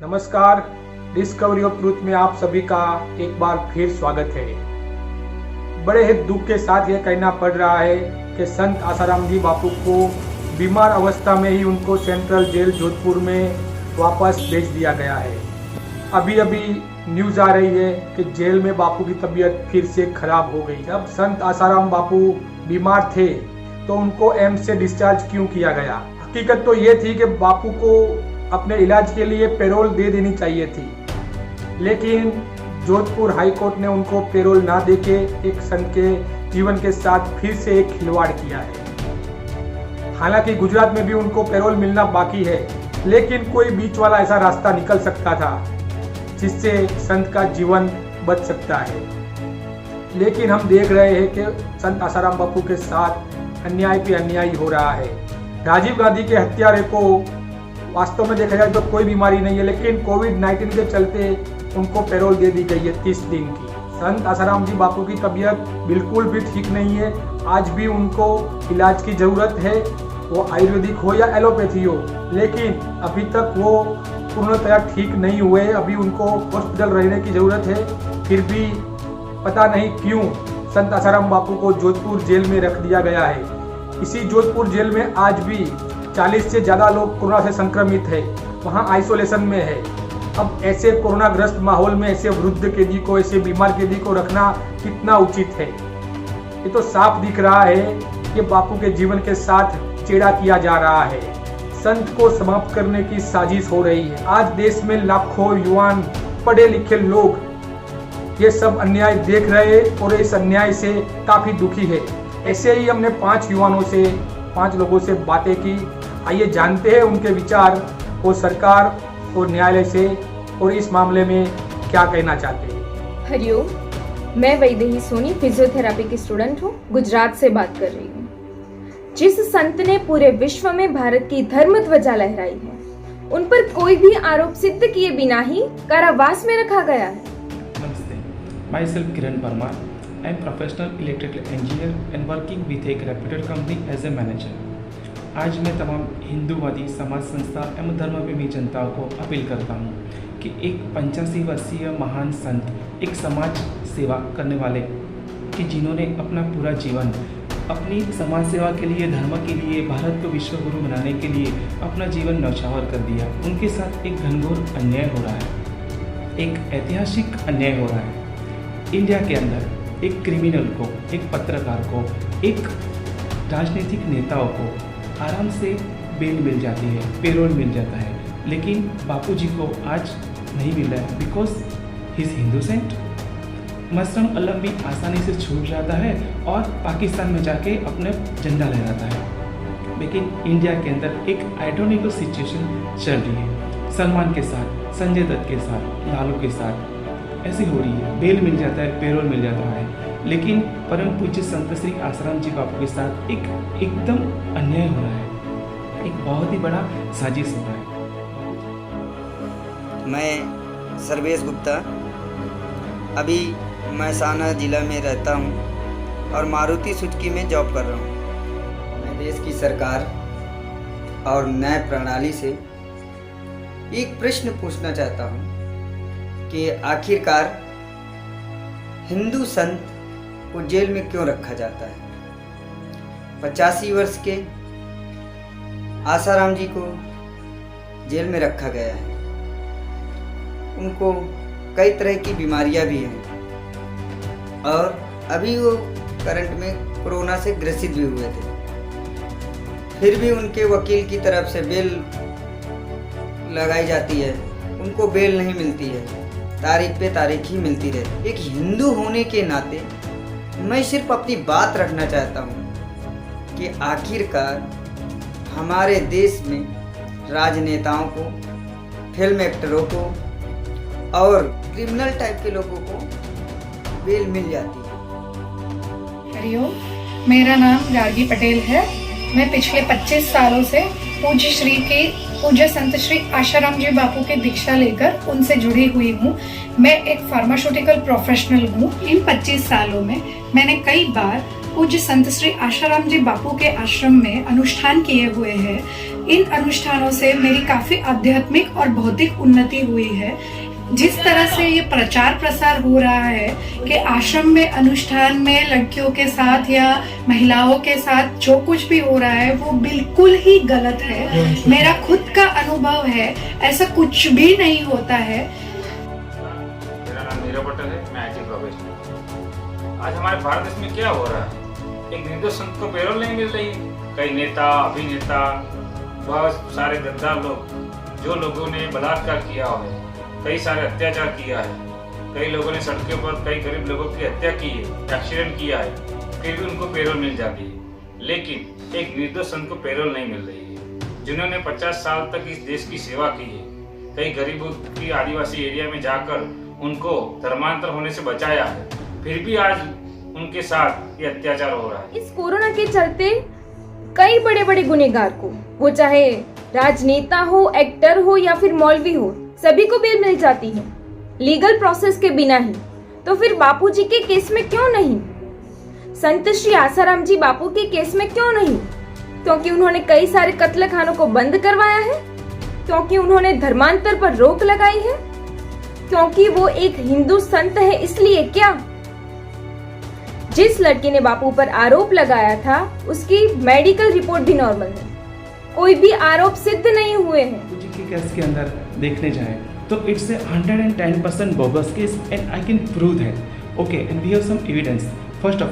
नमस्कार, discovery of truth में आप सभी का एक बार फिर स्वागत है। बड़े ही दुख के साथ यह कहना पड़ रहा है कि संत आसाराम जी बापू को बीमार अवस्था में ही उनको सेंट्रल जेल जोधपुर में वापस भेज दिया गया है। अभी अभी न्यूज़ आ रही है कि जेल में बापू की तबीयत फिर से खराब हो गई। जब संत आसाराम बापू बीमार थे तो उनको एम्स से डिस्चार्ज क्यों किया गया? हकीकत तो ये थी कि बापू को अपने इलाज के लिए पैरोल दे देनी चाहिए थी, लेकिन जोधपुर हाई कोर्ट ने उनको पैरोल ना देके एक संत के जीवन के साथ फिर से एक खिलवाड़ किया है। हालांकि गुजरात में भी उनको पैरोल मिलना बाकी है, लेकिन कोई बीच वाला ऐसा रास्ता निकल सकता था जिससे संत का जीवन बच सकता है। लेकिन हम देख रहे हैं कि संत आसाराम बापू के साथ अन्याय पे अन्याय हो रहा है। राजीव गांधी के हत्यारे को वास्तव में देखा जाए तो कोई बीमारी नहीं है, लेकिन कोविड-19 के चलते उनको पैरोल दे दी गई है 30 दिन की। संत आसाराम जी बापू की तबीयत बिल्कुल भी ठीक नहीं है। आज भी उनको इलाज की जरूरत है, वो आयुर्वेदिक हो या एलोपैथी हो, लेकिन अभी तक वो पूर्णतया ठीक नहीं हुए। अभी उनको हॉस्पिटल रहने की जरूरत है। फिर भी पता नहीं क्यों संत आसाराम बापू को जोधपुर जेल में रख दिया गया है। इसी जोधपुर जेल में आज भी 40 से ज़्यादा लोग कोरोना से संक्रमित है, वहाँ आइसोलेशन में है। अब ऐसे कोरोना ग्रस्त माहौल में ऐसे वृद्ध कैदी को, ऐसे बीमार कैदी को रखना कितना उचित है? ये तो साफ दिख रहा है कि बापू के जीवन के साथ चेड़ा किया जा रहा है। संत को समाप्त करने की साजिश हो रही है। आज देश में लाखों युवान, पढ़े लिखे लोग ये सब अन्याय देख रहे हैं और इस अन्याय से काफी दुखी है। ऐसे ही हमने 5 लोगों से बातें की। आइए जानते हैं उनके विचार और सरकार और न्यायालय से और इस मामले में क्या कहना चाहते हैं। हरिओम, मैं वैदेही सोनी फिजियोथेरेपी की स्टूडेंट हूँ, गुजरात से बात कर रही हूँ। जिस संत ने पूरे विश्व में भारत की धर्म ध्वजा लहराई है, उन पर कोई भी आरोप सिद्ध किए बिना ही कारावास में रखा गया है। नमस्ते, my self Kiran Parmar. I am professional electrical engineer and working with एक reputed company as a manager। आज मैं तमाम हिंदूवादी समाज संस्था एवं धर्मप्रेमी जनता को अपील करता हूँ कि एक 85 वर्षीय महान संत, एक समाज सेवा करने वाले कि जिन्होंने अपना पूरा जीवन अपनी समाज सेवा के लिए, धर्म के लिए, भारत को विश्व गुरु बनाने के लिए अपना जीवन न्यौछावर कर दिया, उनके साथ एक घनघोर अन्याय हो रहा है, एक ऐतिहासिक अन्याय हो रहा है। इंडिया के अंदर एक क्रिमिनल को, एक पत्रकार को, एक राजनीतिक नेताओं को आराम से बेल मिल जाती है, पैरोल मिल जाता है, लेकिन बापूजी को आज नहीं मिल रहा है because he is Hindu saint. मसरम अलम भी आसानी से छूट जाता है और पाकिस्तान में जाके अपने झंडा लहराता है। लेकिन इंडिया के अंदर एक आइडोनिकल सिचुएशन चल रही है। सलमान के साथ, संजय दत्त के साथ, लालू के साथ ऐसी हो रही है। बेल मिल जाता है, पैरोल मिल जाता है, लेकिन परम पूज्य संत श्री आसाराम जी बापू के साथ एकदम अन्याय हो रहा है, एक बहुत ही बड़ा साजिश हो रहा है। मैं सर्वेश गुप्ता, अभी महसाना ज़िला में रहता हूँ और मारुति सुजुकी में जॉब कर रहा हूँ। मैं देश की सरकार और न्याय प्रणाली से एक प्रश्न पूछना चाहता हूँ कि आखिरकार हिंदू संत को जेल में क्यों रखा जाता है? 85 वर्ष के आसाराम जी को जेल में रखा गया है। उनको कई तरह की बीमारियां भी हैं और अभी वो करंट में कोरोना से ग्रसित भी हुए थे। फिर भी उनके वकील की तरफ से बेल लगाई जाती है, उनको बेल नहीं मिलती है, तारीख पे तारीख ही मिलती रहती। एक हिंदू होने के नाते मैं सिर्फ अपनी बात रखना चाहता हूँ कि आखिरकार हमारे देश में राजनेताओं को, फिल्म एक्टरों को और क्रिमिनल टाइप के लोगों को बेल मिल जाती है। हरिओम, मेरा नाम गार्गी पटेल है। मैं पिछले 25 सालों से पूज्य संत श्री आसाराम जी बापू की दीक्षा लेकर उनसे जुड़ी हुई हूँ। मैं एक फार्मास्यूटिकल प्रोफेशनल हूँ। इन 25 सालों में मैंने कई बार पूज्य संत श्री आसाराम जी बापू के आश्रम में अनुष्ठान किए हुए हैं। इन अनुष्ठानों से मेरी काफी आध्यात्मिक और भौतिक उन्नति हुई है। जिस तरह से ये प्रचार प्रसार हो रहा है कि आश्रम में अनुष्ठान में लड़कियों के साथ या महिलाओं के साथ जो कुछ भी हो रहा है वो बिल्कुल ही गलत है। मेरा खुद का अनुभव है, ऐसा कुछ भी नहीं होता है। मेरा नाम नीरव पटेल है, मैं IT प्रोफेशनल। आज हमारे भारत देश में क्या हो रहा है? एक निर्दोष संत को पैरोल नहीं मिल रही है। कई नेता, अभिनेता, बहुत सारे गद्दार लोग, जो लोगों ने बलात्कार किया है, कई सारे अत्याचार किया है, कई लोगों ने सड़कों पर कई गरीब लोगों की हत्या की है, एक्सीडेंट किया है, फिर भी उनको पैरोल मिल जाती है। लेकिन एक निर्दोष संत को पैरोल नहीं मिल रही है, जिन्होंने 50 साल तक इस देश की सेवा की है। कई गरीबों की आदिवासी एरिया में जाकर उनको धर्मांतर होने से बचाया है, फिर भी आज उनके साथ ये अत्याचार हो रहा है। इस कोरोना के चलते कई बड़े बड़े गुनहगार को, वो चाहे राजनेता हो, एक्टर हो या फिर मौलवी हो, सभी को बेल मिल जाती है लीगल प्रोसेस के बिना ही। तो फिर बापूजी के केस में क्यों नहीं? संत श्री आसाराम जी बापू के केस में क्यों नहीं? क्योंकि उन्होंने कई सारे कत्ल खानों को बंद करवाया है, क्योंकि उन्होंने धर्मांतर पर रोक लगाई है, क्योंकि वो एक हिंदू संत है, इसलिए क्या? जिस लड़की ने बापू पर आरोप लगाया था उसकी मेडिकल रिपोर्ट भी नॉर्मल है, कोई भी आरोप सिद्ध नहीं हुए हैं। बापूजी के केस के अंदर देखने जाएं तो it's a 110% bogus case and I can prove that. Okay, and we have some evidence. First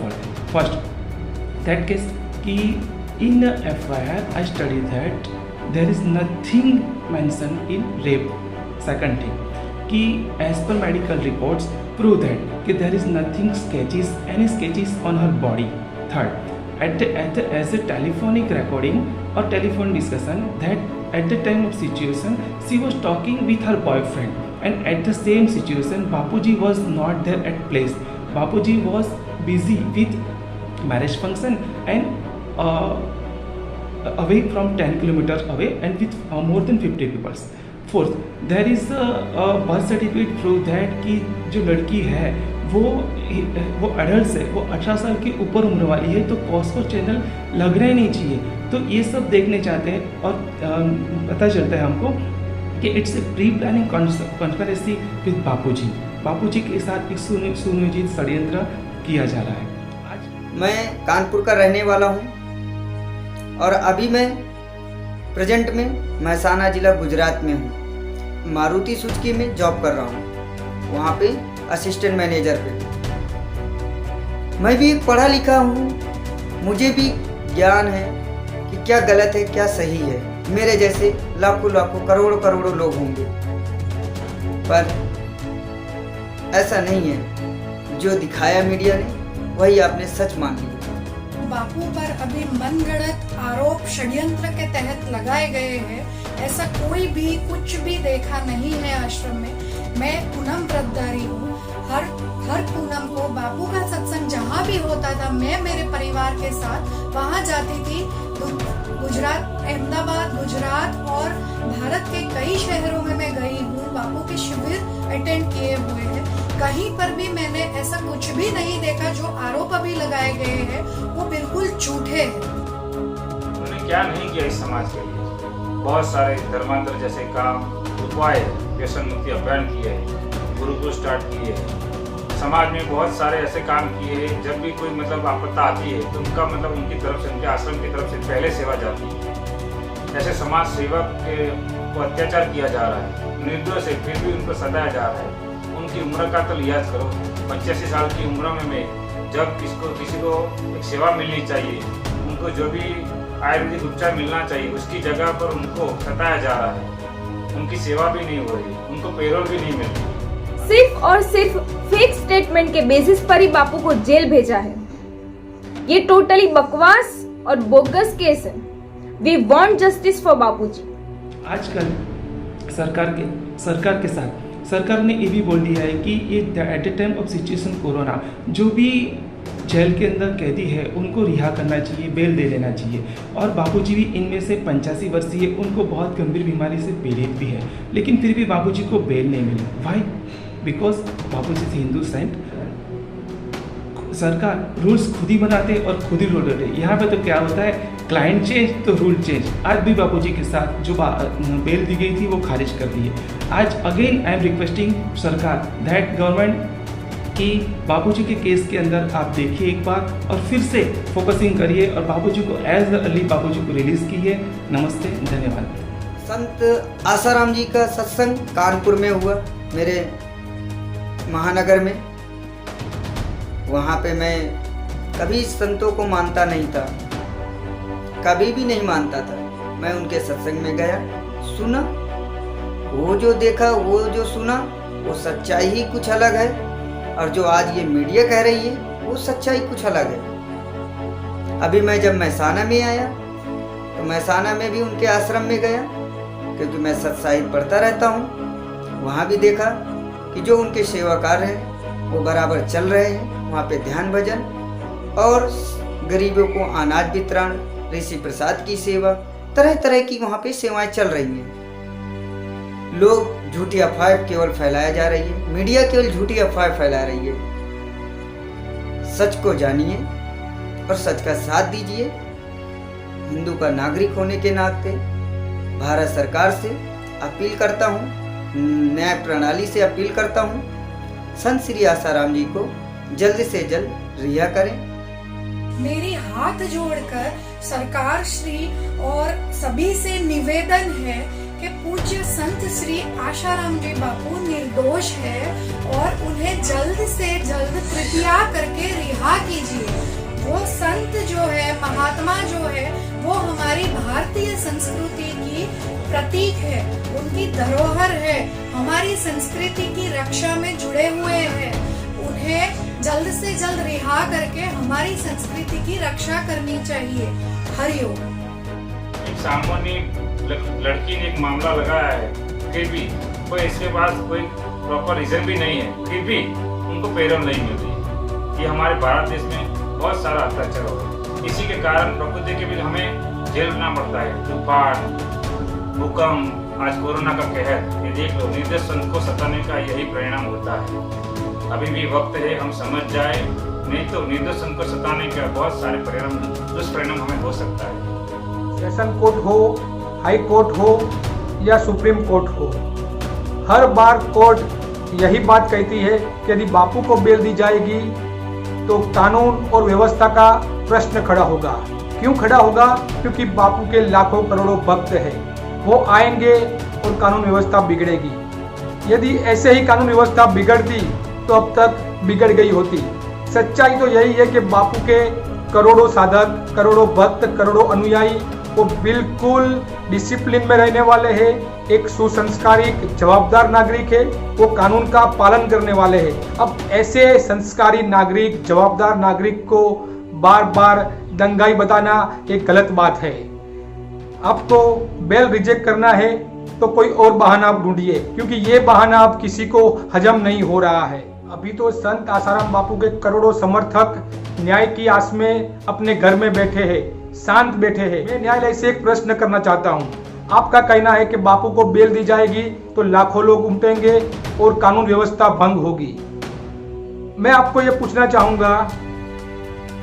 that case कि इन FIR I studied that there is nothing mentioned in rape. Second thing कि as per medical reports prove that कि there is nothing any sketches on her body. Third, as a telephonic recording or telephone discussion that at the time of situation she was talking with her boyfriend, and at the same situation Bapuji was not there at place. Bapuji was busy with marriage function and away from 10 kilometers away and with more than 50 people. Fourth, there is a birth certificate prove that कि जो लड़की है वो adult है, वो 18 साल की ऊपर उम्र वाली है, तो पॉस्को चैनल लगना ही नहीं चाहिए। तो ये सब देखने चाहते हैं और पता चलता है हमको कि it's a pre planning conspiracy with Bapuji के साथ एक सुनियोजित षड्यंत्र किया जा रहा है। आज मैं कानपुर का रहने वाला हूँ और अभी मैं प्रेजेंट में महसाना जिला गुजरात में हूँ। मारुति सुजुकी में जॉब कर रहा हूँ, वहाँ पे असिस्टेंट मैनेजर पे। मैं भी पढ़ा लिखा हूँ, मुझे भी ज्ञान है कि क्या गलत है क्या सही है। मेरे जैसे लाखों लाखों करोड़ों लोग होंगे, पर ऐसा नहीं है। जो दिखाया मीडिया ने वही आपने सच मान लिया। बापू पर अभी मनगढ़ंत आरोप षड्यंत्र के तहत लगाए गए हैं, ऐसा कोई भी कुछ भी देखा नहीं है आश्रम में। मैं पूनम व्रतधारी हूँ। हर पूनम को बापू का सत्संग जहाँ भी होता था मैं मेरे परिवार के साथ वहाँ जाती थी। गुजरात, अहमदाबाद, गुजरात और भारत के कई शहरों में मैं गई हूँ, बापू के शिविर अटेंड किए हुए हैं। कहीं पर भी मैंने ऐसा कुछ भी नहीं देखा। जो आरोप अभी लगाए गए हैं वो बिल्कुल झूठे हैं। उन्होंने क्या नहीं किया इस समाज के लिए। बहुत सारे धर्मांतर जैसे काम रुकवाए, व्यसन मुक्ति अभियान किए हैं, गुरुकुल स्टार्ट किए हैं, समाज में बहुत सारे ऐसे काम किए हैं। जब भी कोई आपत्ति आती है तो उनका उनकी तरफ से, उनके आश्रम की तरफ से पहले सेवा जाती है। ऐसे समाज सेवक को अत्याचार किया जा रहा है, निर्दोष है फिर भी उनको सताया जा रहा है। उनकी उम्र का तो लिहाज करो। 85 साल की उम्र में जब किसी को एक सेवा मिलनी चाहिए, उनको जो भी आयुर्वेदिक उपचार मिलना चाहिए, उसकी जगह पर उनको सताया जा रहा है। उनकी सेवा भी नहीं हो रही, उनको पैरोल भी नहीं मिल रही। सिर्फ और सिर्फ फेक स्टेटमेंट के बेसिस पर ही बापू को जेल भेजा है। ये टोटली बकवास और बोगस केस है। वी वांट जस्टिस फॉर बापूजी। आजकल सरकार के साथ सरकार ने ये भी बोल दिया है कि ये at the time of situation corona जो भी जेल के अंदर कैदी है उनको रिहा करना चाहिए, बेल दे देना चाहिए। और बापूजी भी इनमें से 85 वर्षीय, उनको बहुत गंभीर बीमारी से पीड़ित भी है, लेकिन फिर भी बापूजी को बेल नहीं मिली। वाई? बिकॉज बापूजी थे हिंदू सेंट। सरकार रूल्स खुद ही बनाते और खुद ही रोक देते। यहाँ पे तो क्या होता है, क्लाइंट चेंज तो रूल चेंज। आज भी बापूजी के साथ जो बेल दी गई थी वो खारिज कर दी है। आज अगेन आई एम रिक्वेस्टिंग सरकार दैट गवर्नमेंट कि बापूजी के केस के अंदर आप देखिए एक बार और फिर से फोकसिंग करिए और बापूजी को एज अली बापूजी को रिलीज कीजिए। नमस्ते, धन्यवाद। संत आसाराम जी का सत्संग कानपुर में हुआ, मेरे महानगर में। वहाँ पे मैं कभी संतों को मानता नहीं था, कभी भी नहीं मानता था। मैं उनके सत्संग में गया, सुना, वो जो देखा, वो जो सुना, वो सच्चाई ही कुछ अलग है। और जो आज ये मीडिया कह रही है वो सच्चाई कुछ अलग है। अभी मैं जब महसाना में आया तो महसाना में भी उनके आश्रम में गया, क्योंकि मैं सत्साहित्य पढ़ता रहता हूँ। वहाँ भी देखा कि जो उनके सेवाकार हैं वो बराबर चल रहे हैं। वहाँ पे ध्यान भजन और गरीबों को अनाज वितरण, ऋषि प्रसाद की सेवा, तरह तरह की वहाँ पे सेवाएं चल रही हैं। लोग झूठी अफवाह केवल फैलाया जा रही है, मीडिया केवल झूठी अफवाह फैला रही है। सच को जानिए और सच का साथ दीजिए। हिंदू का नागरिक होने के नाते भारत सरकार से अपील करता हूँ, न्याय प्रणाली से अपील करता हूँ, संत श्री आसाराम जी को जल्द से जल्द रिहा करें। मेरी हाथ जोड़कर सरकार श्री और सभी से निवेदन है कि पूज्य संत श्री आसाराम जी बापू निर्दोष है और उन्हें जल्द से जल्द कृपया करके रिहा कीजिए। वो संत जो है, महात्मा जो है, वो हमारी भारतीय संस्कृति की प्रतीक है, उनकी धरोहर है, हमारी संस्कृति की रक्षा में जुड़े हुए हैं। उन्हें जल्द से जल्द रिहा करके हमारी संस्कृति की रक्षा करनी चाहिए। हरिओम। एक सामान्य लड़की ने एक मामला लगाया है, फिर भी कोई इसके पास कोई प्रॉपर रीजन भी नहीं है, फिर भी उनको पैरोल नहीं मिल रही है। ये हमारे भारत देश में बहुत सारा अत्याचार हो रहा है। इसी के कारण प्रकृति के भी हमें झेलना पड़ता है। तूफान, भूकंप, आज कोरोना का कहर, ये देख लो। निर्दोष संत को सताने का यही परिणाम होता है। अभी भी वक्त है हम समझ जाए, नहीं तो निर्दोष संत को सताने का बहुत सारे परिणाम, दुष्परिणाम हमें हो सकता है। सेशन कोर्ट हो, हाई कोर्ट हो या सुप्रीम कोर्ट हो, हर बार कोर्ट यही बात कहती है कि यदि बापू को बेल दी जाएगी तो कानून और व्यवस्था का प्रश्न खड़ा होगा। क्यों खड़ा होगा? क्योंकि बापू के लाखों करोड़ों भक्त हैं, वो आएंगे और कानून व्यवस्था बिगड़ेगी। यदि ऐसे ही कानून व्यवस्था बिगड़ती तो अब तक बिगड़ गई होती। सच्चाई तो यही है कि बापू के करोड़ों साधक, करोड़ों भक्त, करोड़ों अनुयायी वो बिल्कुल डिसिप्लिन में रहने वाले हैं, एक सुसंस्कारिक जवाबदार नागरिक है, वो कानून का पालन करने वाले हैं। अब ऐसे संस्कारी नागरिक, जवाबदार नागरिक को बार बार दंगाई बताना एक गलत बात है। आपको बेल रिजेक्ट करना है तो कोई और बहाना आप ढूंढिए, क्योंकि ये बहाना अब किसी को हजम नहीं हो रहा है। अभी तो संत आसाराम बापू के करोड़ों समर्थक न्याय की आस में अपने घर में बैठे हैं, शांत बैठे हैं। मैं न्यायालय से एक प्रश्न करना चाहता हूं। आपका कहना है कि बापू को बेल दी जाएगी तो लाखों लोग उमटेंगे और कानून व्यवस्था भंग होगी। मैं आपको यह पूछना चाहूंगा,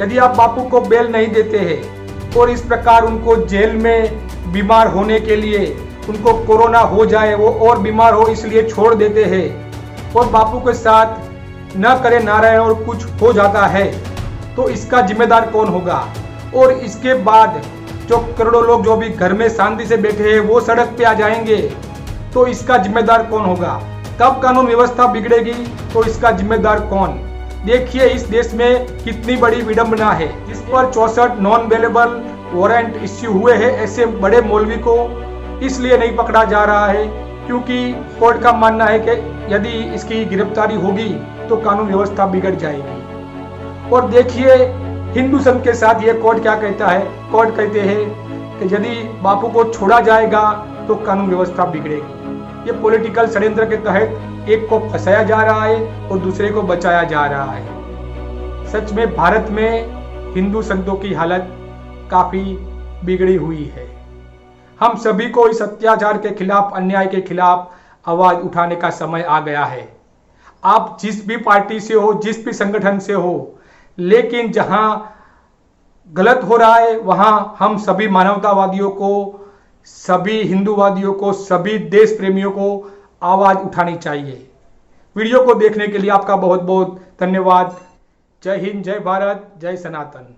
यदि आप बापू को बेल नहीं देते हैं और इस प्रकार उनको जेल में बीमार होने के लिए, उनको कोरोना हो जाए, वो और बीमार हो इसलिए छोड़ देते हैं और बापू के साथ न करे नारायण और कुछ हो जाता है, तो इसका जिम्मेदार कौन होगा? और इसके बाद जो करोड़ों लोग जो भी घर में शांति से बैठे हैं वो सड़क पे आ जाएंगे, तो इसका जिम्मेदार कौन होगा? कब कानून व्यवस्था बिगड़ेगी तो इसका जिम्मेदार कौन? देखिए इस देश में कितनी बड़ी विडंबना है। इस पर 64 नॉन अवेलेबल वारंट इश्यू हुए हैं। ऐसे बड़े मौलवी को इसलिए नहीं पकड़ा जा रहा है क्योंकि कोर्ट का मानना है कि यदि इसकी गिरफ्तारी होगी तो कानून व्यवस्था बिगड़ जाएगी। और देखिए हिंदू संघ के साथ ये कोर्ट क्या कहता है? कोर्ट कहते हैं कि यदि बापू को छोड़ा जाएगा तो कानून व्यवस्था बिगड़ेगी। ये पॉलिटिकल षड्यंत्र के तहत एक को फंसाया जा रहा है और दूसरे को बचाया जा रहा है। सच में भारत में हिंदू संतों की हालत काफी बिगड़ी हुई है। हम सभी को इस अत्याचार के खिलाफ, अन्याय के खिलाफ आवाज उठाने का समय आ गया है। आप जिस भी पार्टी से हो, जिस भी संगठन से हो, लेकिन जहां गलत हो रहा है वहां हम सभी मानवतावादियों को, सभी हिंदूवादियों को, सभी देश प्रेमियों को आवाज उठानी चाहिए। वीडियो को देखने के लिए आपका बहुत बहुत धन्यवाद। जय हिंद, जय भारत, जय सनातन।